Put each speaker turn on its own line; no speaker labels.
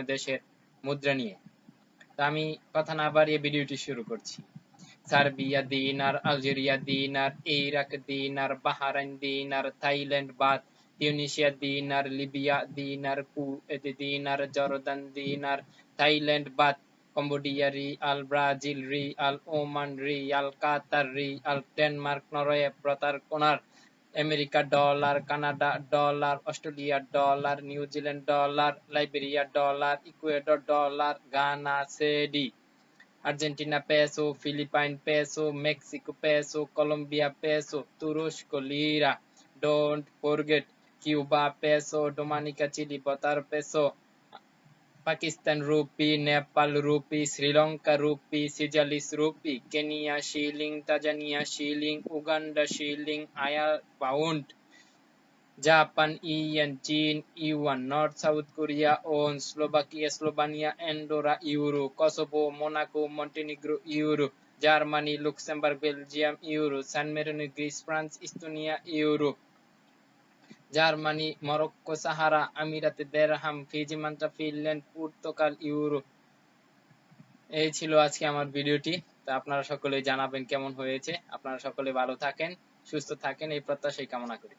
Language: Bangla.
দেশের মুদ্রা নিয়ে। তো আমি কথা না বাড়িয়ে ভিডিওটি শুরু করছি। সার্বিয়া দিনার, আলজেরিয়া দিনার, ইরাক দিনার, বাহরাইন দিনার, থাইল্যান্ড বাত, তিউনিসিয়া দিনার, লিবিয়া দিনার, কুয়েত দিনার, জর্দান দিনার, Thailand Baat, Cambodia Real, Brazil Real, Oman Real, কাতার Real, Denmark, Norway, প্রতারকোনার, America dollar, Canada dollar, Australia dollar, New Zealand dollar, Liberia dollar, Ecuador dollar, গানা সেডি, Argentina peso, Philippine peso, Mexico peso, Colombia peso, তুরস্ক Lira, don't forget, Cuba peso, Dominica chilli peso, Pakistan rupee, Nepal rupee, Sri Lanka rupee, Seychelles rupee, Kenya shilling, Tanzania shilling, Uganda shilling, pound, Japan yen, চীন yuan, North South Korea won, Slovakia, Slovenia, Andorra euro, Kosovo, Monaco, Montenegro euro, Germany, Luxembourg, Belgium euro, San Marino, Greece, France, Estonia euro, Germany, Morocco, Sahara, আমিরাতে dirham, Fiji, Malta, Finland, Portugal euro. এই ছিল আজকে আমার ভিডিওটি। তো আপনারা সকলে জানাবেন কেমন হয়েছে। আপনারা সকলে ভালো থাকেন, সুস্থ থাকেন, এই প্রত্যাশাই কামনা করি।